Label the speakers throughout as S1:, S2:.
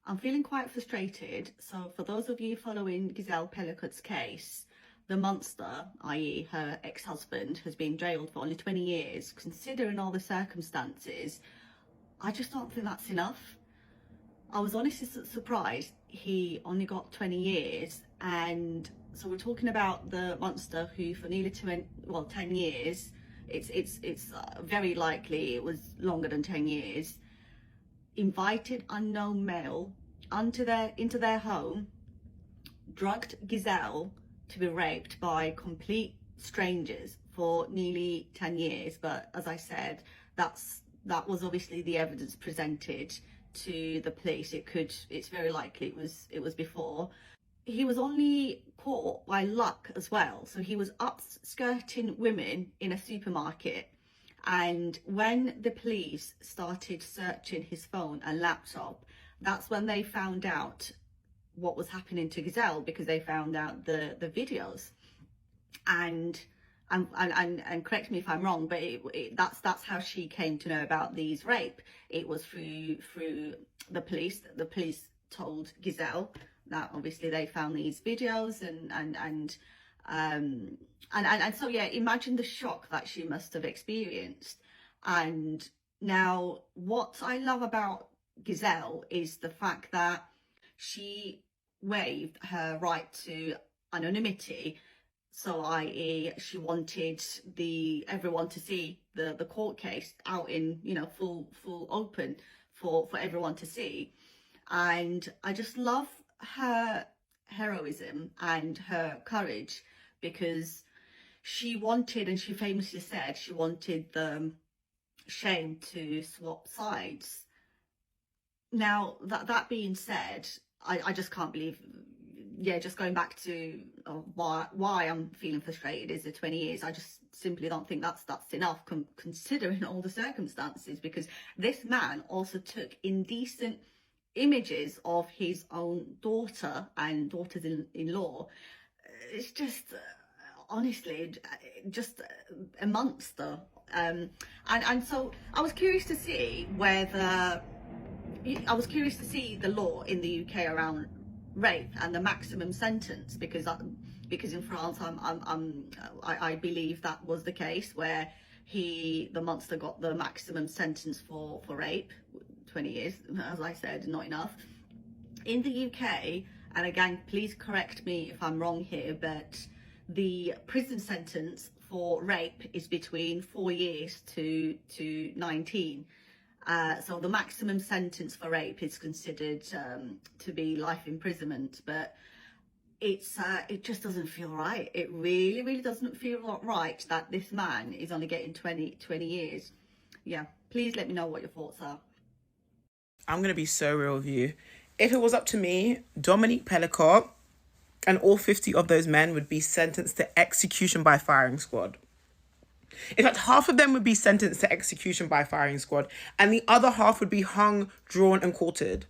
S1: I'm feeling quite frustrated. So for those of you following Gisèle Pelicot's case, the monster, i.e. her ex-husband, has been jailed for only 20 years. Considering all the circumstances, I just don't think that's enough. I was honestly surprised he only got 20 years. And so we're talking about the monster who for nearly 10 years, it's very likely it was longer than 10 years, invited unknown male into their home, drugged Gisèle to be raped by complete strangers for nearly 10 years. But as I said, that was obviously the evidence presented to the police. It's very likely it was before. He was only caught by luck as well. So he was upskirting women in a supermarket. And when the police started searching his phone and laptop, that's when they found out what was happening to Gisèle, because they found out the videos. And correct me if I'm wrong, but that's how she came to know about these rape. It was through the police. The police told Gisèle that obviously they found these videos, and so yeah, imagine the shock that she must have experienced. And now what I love about Gisèle is the fact that she waived her right to anonymity. So i.e. she wanted everyone to see the court case out in, full open for everyone to see. And I just love her heroism and her courage, because she wanted, and she famously said she wanted the shame to swap sides. Now, that being said, I just can't believe, just going back to why I'm feeling frustrated is the 20 years. I just simply don't think that's enough, considering all the circumstances, because this man also took indecent images of his own daughter and daughters-in-law. It's just, honestly, just a monster. And so I was curious to see the law in the UK around rape and the maximum sentence, because in France I believe that was the case, where the monster got the maximum sentence for rape. 20 years, as I said, not enough. In the UK, and again, please correct me if I'm wrong here, but the prison sentence for rape is between 4 years to 19. So the maximum sentence for rape is considered to be life imprisonment. But it just doesn't feel right. It really doesn't feel right that this man is only getting 20 years. Yeah, please let me know what your thoughts are.
S2: I'm going to be so real with you. If it was up to me, Gisèle Pelicot and all 50 of those men would be sentenced to execution by firing squad. In fact, half of them would be sentenced to execution by firing squad, and the other half would be hung, drawn, and quartered.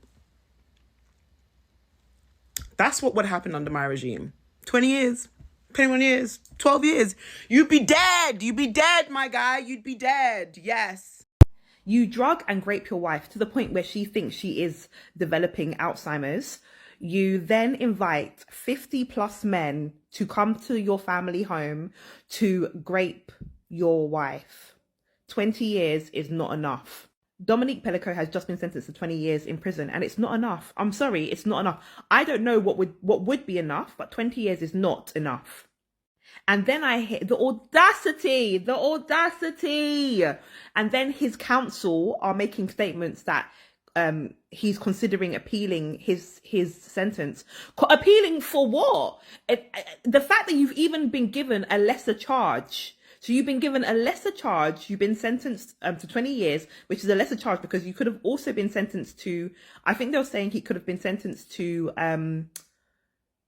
S2: That's what would happen under my regime. 20 years, 21 years, 12 years. You'd be dead. You'd be dead, my guy. You'd be dead. Yes. You drug and rape your wife to the point where she thinks she is developing Alzheimer's. You then invite 50 plus men to come to your family home to rape your wife. 20 years is not enough. Gisèle Pelicot has just been sentenced to 20 years in prison, and it's not enough. I'm sorry, it's not enough. I don't know what would be enough, but 20 years is not enough. And then I hit the audacity. And then his counsel are making statements that he's considering appealing his sentence. Appealing for what? The fact that you've even been given a lesser charge. So you've been given a lesser charge. You've been sentenced to 20 years, which is a lesser charge, because you could have also been sentenced to, I think they were saying he could have been sentenced to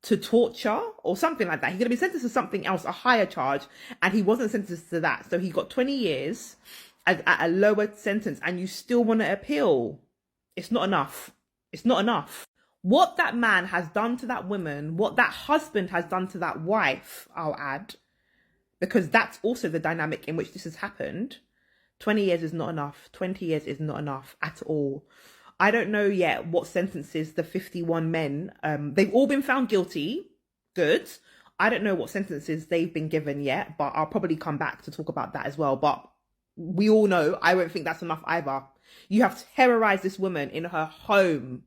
S2: torture or something like that. He could have been sentenced to something else, a higher charge, and he wasn't sentenced to that. So he got 20 years at a lower sentence, and you still want to appeal. It's not enough. It's not enough. What that man has done to that woman, what that husband has done to that wife, I'll add, because that's also the dynamic in which this has happened. 20 years is not enough. 20 years is not enough at all. I don't know yet what sentences the 51 men, they've all been found guilty. Good. I don't know what sentences they've been given yet, but I'll probably come back to talk about that as well. But we all know I won't think that's enough either. You have terrorized this woman in her home.